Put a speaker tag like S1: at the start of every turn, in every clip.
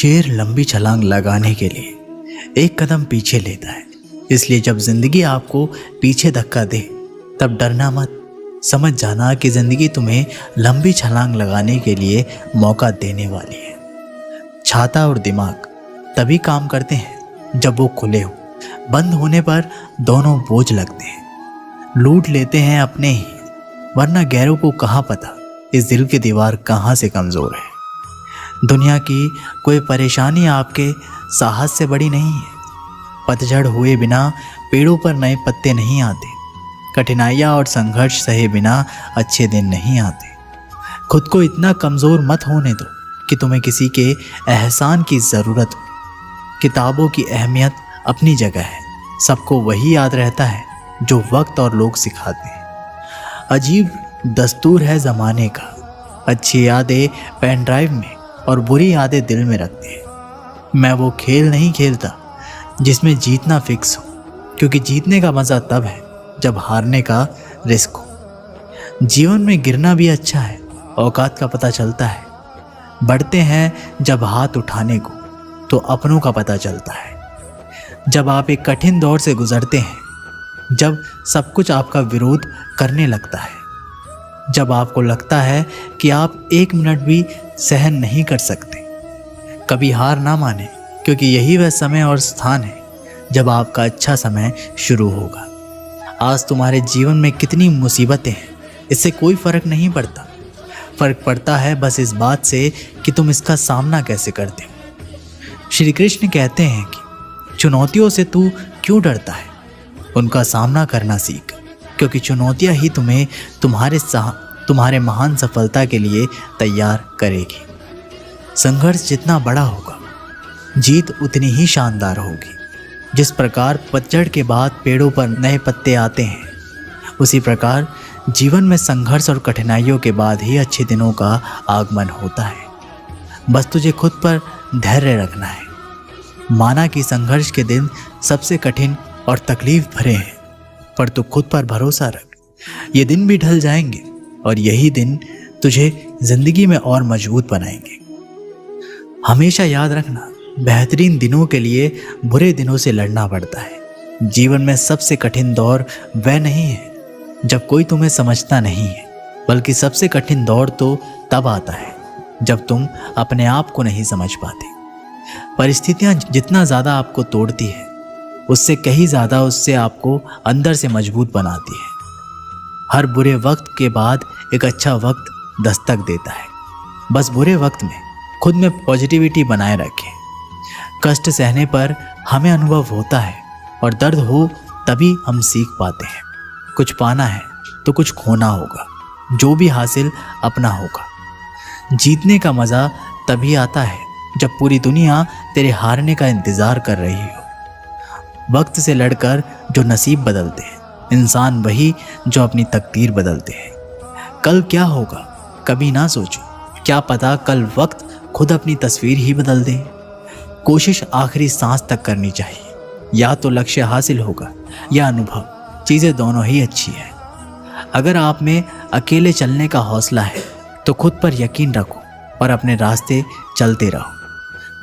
S1: शेर लंबी छलांग लगाने के लिए एक कदम पीछे लेता है। इसलिए जब जिंदगी आपको पीछे धक्का दे तब डरना मत। समझ जाना कि जिंदगी तुम्हें लंबी छलांग लगाने के लिए मौका देने वाली है। छाता और दिमाग तभी काम करते हैं जब वो खुले हो। बंद होने पर दोनों बोझ लगते हैं। लूट लेते हैं अपने ही, वरना गैरों को कहाँ पता इस दिल की दीवार कहाँ से कमज़ोर है। दुनिया की कोई परेशानी आपके साहस से बड़ी नहीं है। पतझड़ हुए बिना पेड़ों पर नए पत्ते नहीं आते। कठिनाइयाँ और संघर्ष सहे बिना अच्छे दिन नहीं आते। खुद को इतना कमज़ोर मत होने दो कि तुम्हें किसी के एहसान की ज़रूरत हो। किताबों की अहमियत अपनी जगह है। सबको वही याद रहता है जो वक्त और लोग सिखाते हैं। अजीब दस्तूर है ज़माने का। अच्छी यादें पेन ड्राइव में और बुरी यादें दिल में रखते हैं। मैं वो खेल नहीं खेलता जिसमें जीतना फिक्स हो, क्योंकि जीतने का मज़ा तब है जब हारने का रिस्क हो। जीवन में गिरना भी अच्छा है, औकात का पता चलता है। बढ़ते हैं जब हाथ उठाने को तो अपनों का पता चलता है। जब आप एक कठिन दौर से गुजरते हैं, जब सब कुछ आपका विरोध करने लगता है, जब आपको लगता है कि आप एक मिनट भी सहन नहीं कर सकते, कभी हार ना माने, क्योंकि यही वह समय और स्थान है जब आपका अच्छा समय शुरू होगा। आज तुम्हारे जीवन में कितनी मुसीबतें हैं, इससे कोई फर्क नहीं पड़ता। फर्क पड़ता है बस इस बात से कि तुम इसका सामना कैसे करते हो। श्री कृष्ण कहते हैं कि चुनौतियों से तू क्यों डरता है, उनका सामना करना सीख, क्योंकि चुनौतियां ही तुम्हें तुम्हारे महान सफलता के लिए तैयार करेगी। संघर्ष जितना बड़ा होगा, जीत उतनी ही शानदार होगी। जिस प्रकार पतझड़ के बाद पेड़ों पर नए पत्ते आते हैं, उसी प्रकार जीवन में संघर्ष और कठिनाइयों के बाद ही अच्छे दिनों का आगमन होता है। बस तुझे खुद पर धैर्य रखना है। माना कि संघर्ष के दिन सबसे कठिन और तकलीफ भरे हैं, पर तू खुद पर भरोसा रख। ये दिन भी ढल जाएंगे और यही दिन तुझे जिंदगी में और मजबूत बनाएंगे। हमेशा याद रखना, बेहतरीन दिनों के लिए बुरे दिनों से लड़ना पड़ता है। जीवन में सबसे कठिन दौर वह नहीं है जब कोई तुम्हें समझता नहीं है, बल्कि सबसे कठिन दौर तो तब आता है जब तुम अपने आप को नहीं समझ पाते। परिस्थितियां जितना ज़्यादा आपको तोड़ती है, उससे कहीं ज़्यादा उससे आपको अंदर से मजबूत बनाती है। हर बुरे वक्त के बाद एक अच्छा वक्त दस्तक देता है। बस बुरे वक्त में खुद में पॉजिटिविटी बनाए रखें। कष्ट सहने पर हमें अनुभव होता है और दर्द हो तभी हम सीख पाते हैं। कुछ पाना है तो कुछ खोना होगा। जो भी हासिल अपना होगा। जीतने का मज़ा तभी आता है जब पूरी दुनिया तेरे हारने का इंतज़ार कर रही हो। वक्त से लड़कर जो नसीब बदलते हैं, इंसान वही जो अपनी तकदीर बदलते हैं। कल क्या होगा कभी ना सोचो, क्या पता कल वक्त खुद अपनी तस्वीर ही बदल दे। कोशिश आखिरी सांस तक करनी चाहिए। या तो लक्ष्य हासिल होगा या अनुभव, चीज़ें दोनों ही अच्छी है। अगर आप में अकेले चलने का हौसला है तो खुद पर यकीन रखो और अपने रास्ते चलते रहो।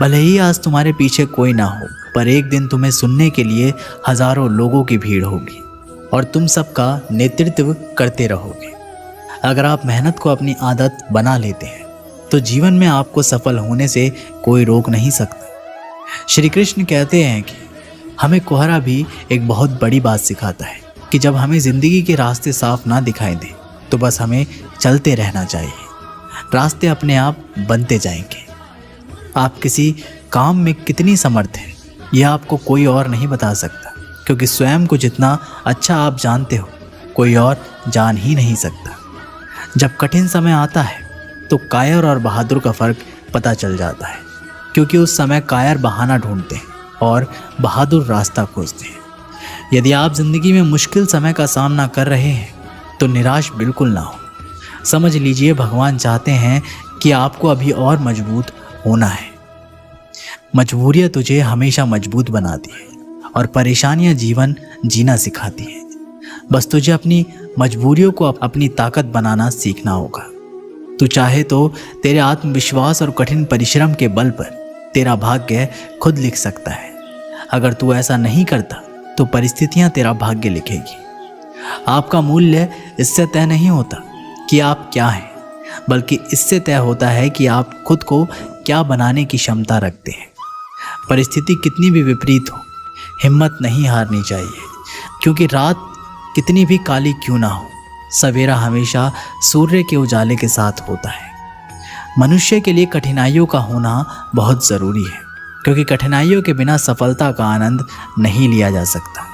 S1: भले ही आज तुम्हारे पीछे कोई ना हो, पर एक दिन तुम्हें सुनने के लिए हजारों लोगों की भीड़ होगी और तुम सबका नेतृत्व करते रहोगे। अगर आप मेहनत को अपनी आदत बना लेते हैं तो जीवन में आपको सफल होने से कोई रोक नहीं सकता। श्री कृष्ण कहते हैं कि हमें कोहरा भी एक बहुत बड़ी बात सिखाता है कि जब हमें ज़िंदगी के रास्ते साफ ना दिखाई दें तो बस हमें चलते रहना चाहिए। रास्ते अपने आप बनते जाएंगे। आप किसी काम में कितनी समर्थ हैं यह आपको कोई और नहीं बता सकता, क्योंकि स्वयं को जितना अच्छा आप जानते हो कोई और जान ही नहीं सकता। जब कठिन समय आता है तो कायर और बहादुर का फ़र्क पता चल जाता है, क्योंकि उस समय कायर बहाना ढूंढते हैं और बहादुर रास्ता खोजते हैं। यदि आप ज़िंदगी में मुश्किल समय का सामना कर रहे हैं तो निराश बिल्कुल ना हो। समझ लीजिए भगवान चाहते हैं कि आपको अभी और मजबूत होना है। मजबूरियाँ तुझे हमेशा मजबूत बनाती है और परेशानियाँ जीवन जीना सिखाती हैं। बस तुझे अपनी मजबूरियों को अपनी ताकत बनाना सीखना होगा। तू चाहे तो तेरे आत्मविश्वास और कठिन परिश्रम के बल पर तेरा भाग्य खुद लिख सकता है। अगर तू ऐसा नहीं करता तो परिस्थितियां तेरा भाग्य लिखेगी। आपका मूल्य इससे तय नहीं होता कि आप क्या हैं, बल्कि इससे तय होता है कि आप खुद को क्या बनाने की क्षमता रखते हैं। परिस्थिति कितनी भी विपरीत हो, हिम्मत नहीं हारनी चाहिए, क्योंकि रात कितनी भी काली क्यों ना हो, सवेरा हमेशा सूर्य के उजाले के साथ होता है। मनुष्य के लिए कठिनाइयों का होना बहुत ज़रूरी है, क्योंकि कठिनाइयों के बिना सफलता का आनंद नहीं लिया जा सकता।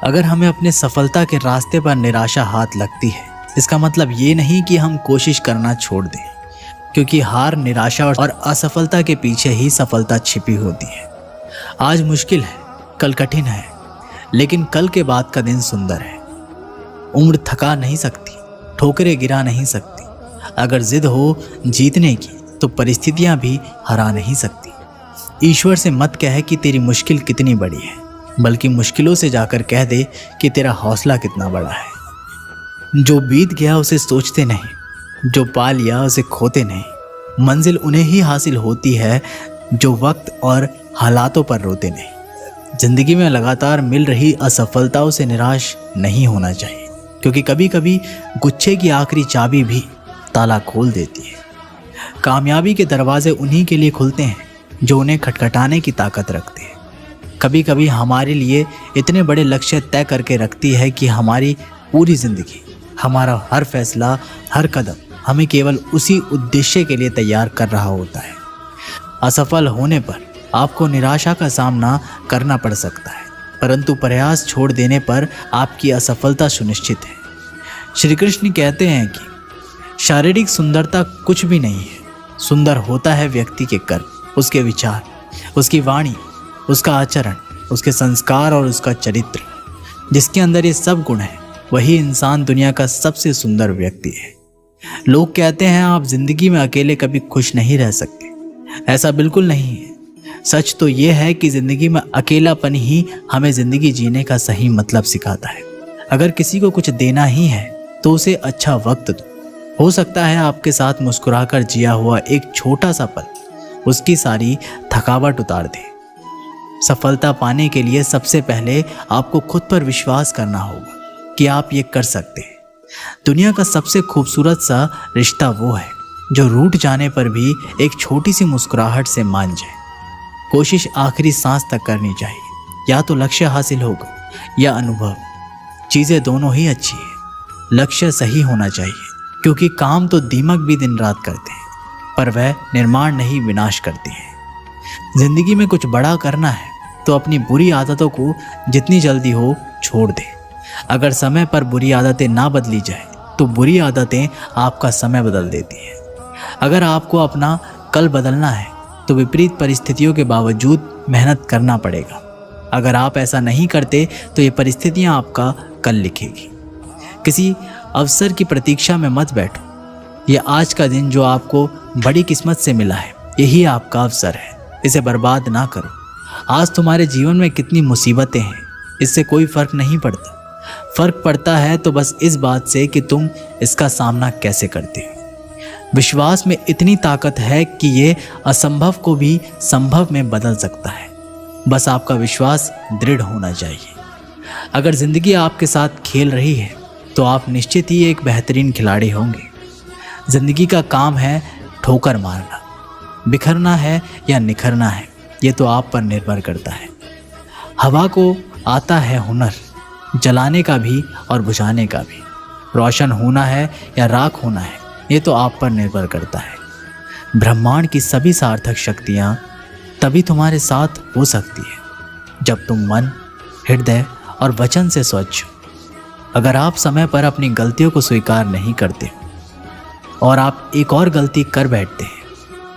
S1: अगर हमें अपने सफलता के रास्ते पर निराशा हाथ लगती है, इसका मतलब ये नहीं कि हम कोशिश करना छोड़ दें, क्योंकि हार, निराशा और असफलता के पीछे ही सफलता छिपी होती है। आज मुश्किल है, कल कठिन है, लेकिन कल के बाद का दिन सुंदर है। उम्र थका नहीं सकती, ठोकरें गिरा नहीं सकती। अगर जिद हो जीतने की तो परिस्थितियां भी हरा नहीं सकती। ईश्वर से मत कह कि तेरी मुश्किल कितनी बड़ी है, बल्कि मुश्किलों से जाकर कह दे कि तेरा हौसला कितना बड़ा है। जो बीत गया उसे सोचते नहीं, जो पा लिया उसे खोते नहीं। मंजिल उन्हें ही हासिल होती है जो वक्त और हालातों पर रोते नहीं। जिंदगी में लगातार मिल रही असफलताओं से निराश नहीं होना चाहिए, क्योंकि कभी कभी गुच्छे की आखिरी चाबी भी ताला खोल देती है। कामयाबी के दरवाजे उन्हीं के लिए खुलते हैं जो उन्हें खटखटाने की ताकत रखते हैं। कभी कभी हमारे लिए इतने बड़े लक्ष्य तय करके रखती है कि हमारी पूरी जिंदगी, हमारा हर फैसला, हर कदम हमें केवल उसी उद्देश्य के लिए तैयार कर रहा होता है। असफल होने पर आपको निराशा का सामना करना पड़ सकता है, परंतु प्रयास छोड़ देने पर आपकी असफलता सुनिश्चित है। श्री कृष्ण कहते हैं कि शारीरिक सुंदरता कुछ भी नहीं है, सुंदर होता है व्यक्ति के कर्म, उसके विचार, उसकी वाणी, उसका आचरण, उसके संस्कार और उसका चरित्र। जिसके अंदर ये सब गुण हैं, वही इंसान दुनिया का सबसे सुंदर व्यक्ति है। लोग कहते हैं आप जिंदगी में अकेले कभी खुश नहीं रह सकते। ऐसा बिल्कुल नहीं है। सच तो ये है कि जिंदगी में अकेलापन ही हमें जिंदगी जीने का सही मतलब सिखाता है। अगर किसी को कुछ देना ही है तो उसे अच्छा वक्त दो। हो सकता है आपके साथ मुस्कुराकर जिया हुआ एक छोटा सा पल उसकी सारी थकावट उतार दे। सफलता पाने के लिए सबसे पहले आपको खुद पर विश्वास करना होगा कि आप ये कर सकते हैं। दुनिया का सबसे खूबसूरत सा रिश्ता वो है जो रूठ जाने पर भी एक छोटी सी मुस्कुराहट से मान जाए। कोशिश आखिरी सांस तक करनी चाहिए। या तो लक्ष्य हासिल होगा या अनुभव, चीज़ें दोनों ही अच्छी है। लक्ष्य सही होना चाहिए, क्योंकि काम तो दीमक भी दिन रात करते हैं, पर वह निर्माण नहीं विनाश करती है। जिंदगी में कुछ बड़ा करना है तो अपनी बुरी आदतों को जितनी जल्दी हो छोड़ दे। अगर समय पर बुरी आदतें ना बदली जाए तो बुरी आदतें आपका समय बदल देती हैं। अगर आपको अपना कल बदलना है तो विपरीत परिस्थितियों के बावजूद मेहनत करना पड़ेगा। अगर आप ऐसा नहीं करते तो ये परिस्थितियां आपका कल लिखेगी। किसी अवसर की प्रतीक्षा में मत बैठो। ये आज का दिन जो आपको बड़ी किस्मत से मिला है, यही आपका अवसर है। इसे बर्बाद ना करो। आज तुम्हारे जीवन में कितनी मुसीबतें हैं, इससे कोई फर्क नहीं पड़ता। फर्क पड़ता है तो बस इस बात से कि तुम इसका सामना कैसे करते हो। विश्वास में इतनी ताकत है कि ये असंभव को भी संभव में बदल सकता है। बस आपका विश्वास दृढ़ होना चाहिए। अगर जिंदगी आपके साथ खेल रही है तो आप निश्चित ही एक बेहतरीन खिलाड़ी होंगे। जिंदगी का काम है ठोकर मारना। बिखरना है या निखरना है, ये तो आप पर निर्भर करता है। हवा को आता है हुनर, जलाने का भी और बुझाने का भी। रोशन होना है या राख होना है, ये तो आप पर निर्भर करता है। ब्रह्मांड की सभी सार्थक शक्तियाँ तभी तुम्हारे साथ हो सकती है जब तुम मन, हृदय और वचन से स्वच्छ हो। अगर आप समय पर अपनी गलतियों को स्वीकार नहीं करते और आप एक और गलती कर बैठते हैं,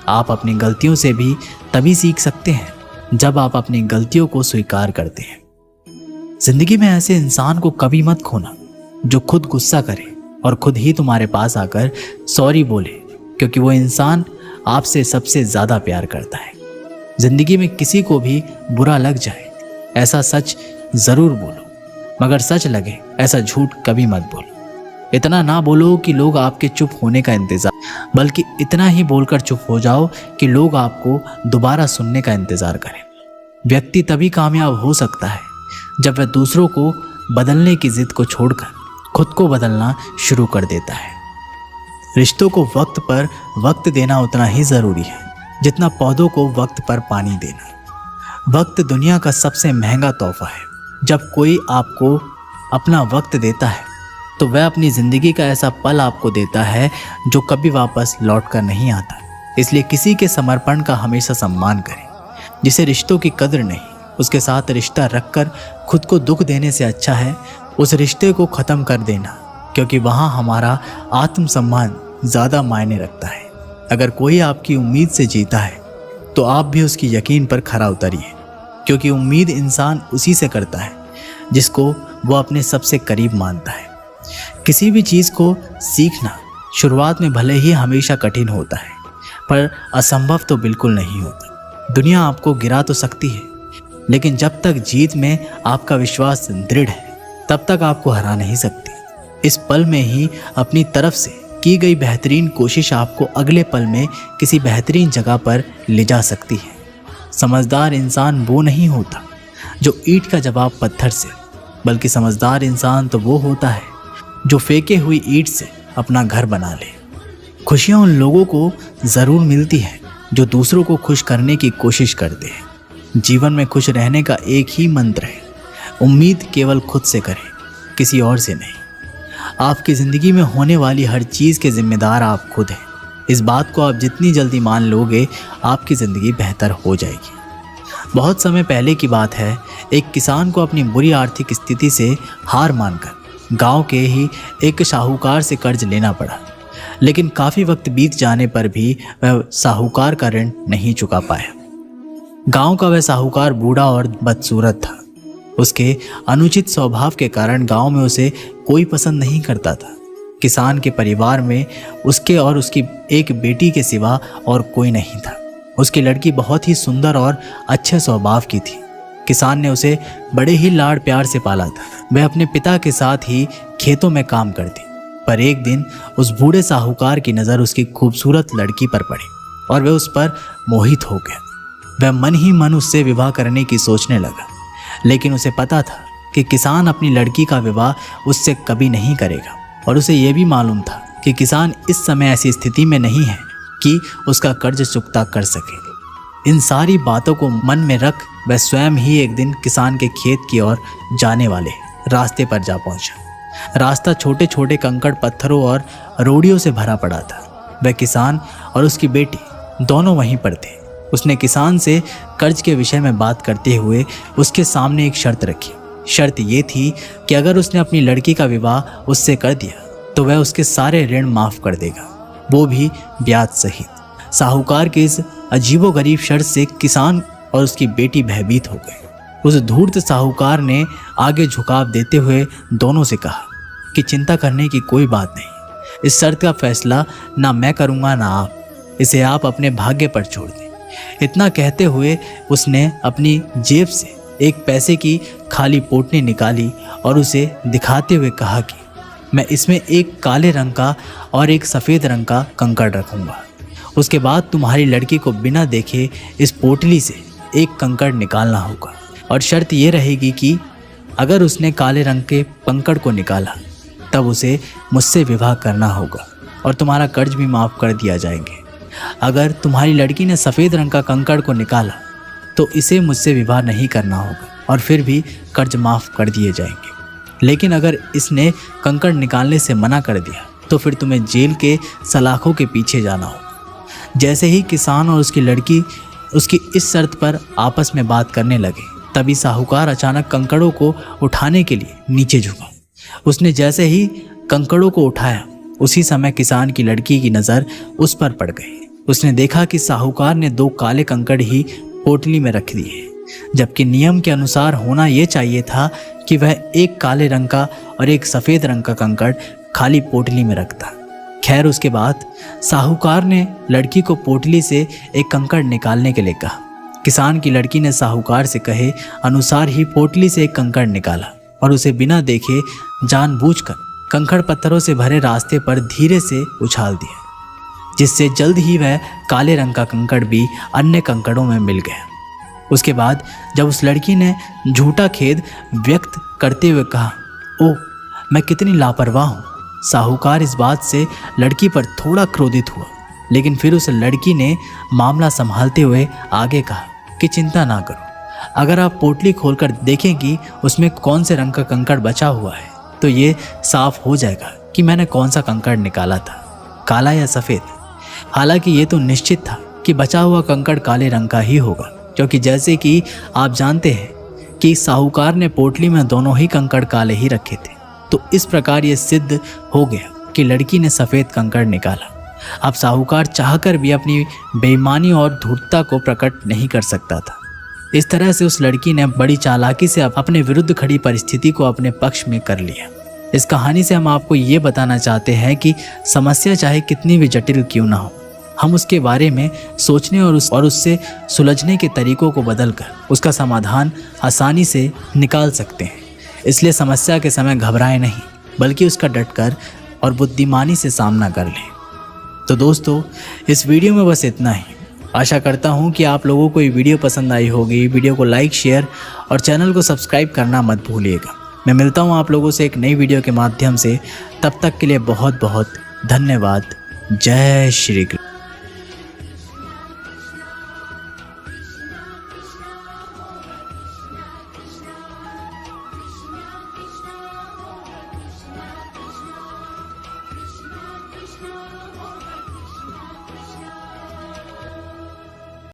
S1: आप अपनी गलतियों से भी तभी सीख सकते हैं जब आप अपनी गलतियों को स्वीकार करते हैं। जिंदगी में ऐसे इंसान को कभी मत खोना जो खुद गुस्सा करे और खुद ही तुम्हारे पास आकर सॉरी बोले, क्योंकि वो इंसान आपसे सबसे ज़्यादा प्यार करता है। जिंदगी में किसी को भी बुरा लग जाए ऐसा सच ज़रूर बोलो, मगर सच लगे ऐसा झूठ कभी मत बोलो। इतना ना बोलो कि लोग आपके चुप होने का इंतजार। बल्कि इतना ही बोलकर चुप हो जाओ कि लोग आपको दोबारा सुनने का इंतज़ार करें। व्यक्ति तभी कामयाब हो सकता है जब वह दूसरों को बदलने की जिद को छोड़कर खुद को बदलना शुरू कर देता है। रिश्तों को वक्त पर वक्त देना उतना ही ज़रूरी है जितना पौधों को वक्त पर पानी देना। वक्त दुनिया का सबसे महंगा तोहफा है। जब कोई आपको अपना वक्त देता है तो वह अपनी ज़िंदगी का ऐसा पल आपको देता है जो कभी वापस लौट कर नहीं आता। इसलिए किसी के समर्पण का हमेशा सम्मान करें। जिसे रिश्तों की कदर नहीं, उसके साथ रिश्ता रखकर खुद को दुख देने से अच्छा है उस रिश्ते को ख़त्म कर देना, क्योंकि वहाँ हमारा आत्मसम्मान ज़्यादा मायने रखता है। अगर कोई आपकी उम्मीद से जीता है तो आप भी उसकी यकीन पर खरा उतरिए, क्योंकि उम्मीद इंसान उसी से करता है जिसको वो अपने सबसे करीब मानता है। किसी भी चीज़ को सीखना शुरुआत में भले ही हमेशा कठिन होता है, पर असंभव तो बिल्कुल नहीं होता। दुनिया आपको गिरा तो सकती है, लेकिन जब तक जीत में आपका विश्वास दृढ़ है तब तक आपको हरा नहीं सकती। इस पल में ही अपनी तरफ से की गई बेहतरीन कोशिश आपको अगले पल में किसी बेहतरीन जगह पर ले जा सकती है। समझदार इंसान वो नहीं होता जो ईंट का जवाब पत्थर से, बल्कि समझदार इंसान तो वो होता है जो फेंके हुई ईंट से अपना घर बना ले। खुशियाँ उन लोगों को ज़रूर मिलती है जो दूसरों को खुश करने की कोशिश करते हैं। जीवन में खुश रहने का एक ही मंत्र है, उम्मीद केवल खुद से करें, किसी और से नहीं। आपकी ज़िंदगी में होने वाली हर चीज़ के जिम्मेदार आप खुद हैं। इस बात को आप जितनी जल्दी मान लोगे आपकी ज़िंदगी बेहतर हो जाएगी। बहुत समय पहले की बात है, एक किसान को अपनी बुरी आर्थिक स्थिति से हार मानकर गांव के ही एक साहूकार से कर्ज लेना पड़ा। लेकिन काफ़ी वक्त बीत जाने पर भी वह साहूकार का ऋण नहीं चुका पाया। गांव का वह साहूकार बूढ़ा और बदसूरत था। उसके अनुचित स्वभाव के कारण गांव में उसे कोई पसंद नहीं करता था। किसान के परिवार में उसके और उसकी एक बेटी के सिवा और कोई नहीं था। उसकी लड़की बहुत ही सुंदर और अच्छे स्वभाव की थी। किसान ने उसे बड़े ही लाड़ प्यार से पाला था। वह अपने पिता के साथ ही खेतों में काम करती, पर एक दिन उस बूढ़े साहूकार की नज़र उसकी खूबसूरत लड़की पर पड़ी और वह उस पर मोहित हो गया। वह मन ही मन उससे विवाह करने की सोचने लगा, लेकिन उसे पता था कि किसान अपनी लड़की का विवाह उससे कभी नहीं करेगा और उसे यह भी मालूम था कि किसान इस समय ऐसी स्थिति में नहीं है कि उसका कर्ज चुकता कर सके। इन सारी बातों को मन में रख वह स्वयं ही एक दिन किसान के खेत की ओर जाने वाले रास्ते पर जा पहुंचा। रास्ता छोटे छोटे कंकड़ पत्थरों और रोड़ियों से भरा पड़ा था। वह किसान और उसकी बेटी दोनों वहीं पर थे। उसने किसान से कर्ज के विषय में बात करते हुए उसके सामने एक शर्त रखी। शर्त ये थी कि अगर उसने अपनी लड़की का विवाह उससे कर दिया तो वह उसके सारे ऋण माफ़ कर देगा, वो भी ब्याज सहित। साहूकार की इस अजीबोगरीब शर्त से किसान और उसकी बेटी भयभीत हो गए। उस धूर्त साहूकार ने आगे झुकाव देते हुए दोनों से कहा कि चिंता करने की कोई बात नहीं। इस शर्त का फैसला ना मैं करूँगा ना आप, इसे आप अपने भाग्य पर छोड़ दें। इतना कहते हुए उसने अपनी जेब से एक पैसे की खाली पोटली निकाली और उसे दिखाते हुए कहा कि मैं इसमें एक काले रंग का और एक सफ़ेद रंग का कंकड़ रखूँगा। उसके बाद तुम्हारी लड़की को बिना देखे इस पोटली से एक कंकड़ निकालना होगा और शर्त ये रहेगी कि अगर उसने काले रंग के कंकड़ को निकाला तब उसे मुझसे विवाह करना होगा और तुम्हारा कर्ज भी माफ़ कर दिया जाएंगे। अगर तुम्हारी लड़की ने सफ़ेद रंग का कंकड़ को निकाला तो इसे मुझसे विवाह नहीं करना होगा और फिर भी कर्ज माफ़ कर दिए जाएंगे। लेकिन अगर इसने कंकड़ निकालने से मना कर दिया तो फिर तुम्हें जेल के सलाखों के पीछे जाना होगा। जैसे ही किसान और उसकी लड़की उसकी इस शर्त पर आपस में बात करने लगे, तभी साहूकार अचानक कंकड़ों को उठाने के लिए नीचे झुका। उसने जैसे ही कंकड़ों को उठाया, उसी समय किसान की लड़की की नज़र उस पर पड़ गई। उसने देखा कि साहूकार ने 2 काले कंकड़ ही पोटली में रख दिए, जबकि नियम के अनुसार होना ये चाहिए था कि वह एक काले रंग का और एक सफ़ेद रंग का कंकड़ खाली पोटली में रखता। खैर, उसके बाद साहूकार ने लड़की को पोटली से एक कंकड़ निकालने के लिए कहा। किसान की लड़की ने साहूकार से कहे अनुसार ही पोटली से एक कंकड़ निकाला और उसे बिना देखे जानबूझकर कंकड़ पत्थरों से भरे रास्ते पर धीरे से उछाल दिया। जिससे जल्द ही वह काले रंग का कंकड़ भी अन्य कंकड़ों में मिल गया। उसके बाद जब उस लड़की ने झूठा खेद व्यक्त करते हुए कहा, ओह मैं कितनी लापरवाह हूँ, साहूकार इस बात से लड़की पर थोड़ा क्रोधित हुआ, लेकिन फिर उस लड़की ने मामला संभालते हुए आगे कहा कि चिंता ना करो, अगर आप पोटली खोलकर देखेंगी उसमें कौन से रंग का कंकड़ बचा हुआ है तो ये साफ हो जाएगा कि मैंने कौन सा कंकड़ निकाला था, काला या सफ़ेद। हालांकि ये तो निश्चित था कि बचा हुआ कंकड़ काले रंग का ही होगा, क्योंकि जैसे कि आप जानते हैं कि साहूकार ने पोटली में दोनों ही कंकड़ काले ही रखे थे। तो इस प्रकार ये सिद्ध हो गया कि लड़की ने सफ़ेद कंकड़ निकाला। अब साहूकार चाहकर भी अपनी बेईमानी और धूर्तता को प्रकट नहीं कर सकता था। इस तरह से उस लड़की ने बड़ी चालाकी से अपने विरुद्ध खड़ी परिस्थिति को अपने पक्ष में कर लिया। इस कहानी से हम आपको ये बताना चाहते हैं कि समस्या चाहे कितनी भी जटिल क्यों ना हो, हम उसके बारे में सोचने और उससे सुलझने के तरीकों को बदलकर उसका समाधान आसानी से निकाल सकते हैं। इसलिए समस्या के समय घबराएं नहीं, बल्कि उसका डटकर और बुद्धिमानी से सामना कर लें। तो दोस्तों, इस वीडियो में बस इतना ही। आशा करता हूँ कि आप लोगों को ये वीडियो पसंद आई होगी। वीडियो को लाइक, शेयर और चैनल को सब्सक्राइब करना मत भूलिएगा। मैं मिलता हूँ आप लोगों से एक नई वीडियो के माध्यम से। तब तक के लिए बहुत बहुत धन्यवाद। जय श्री कृष्ण।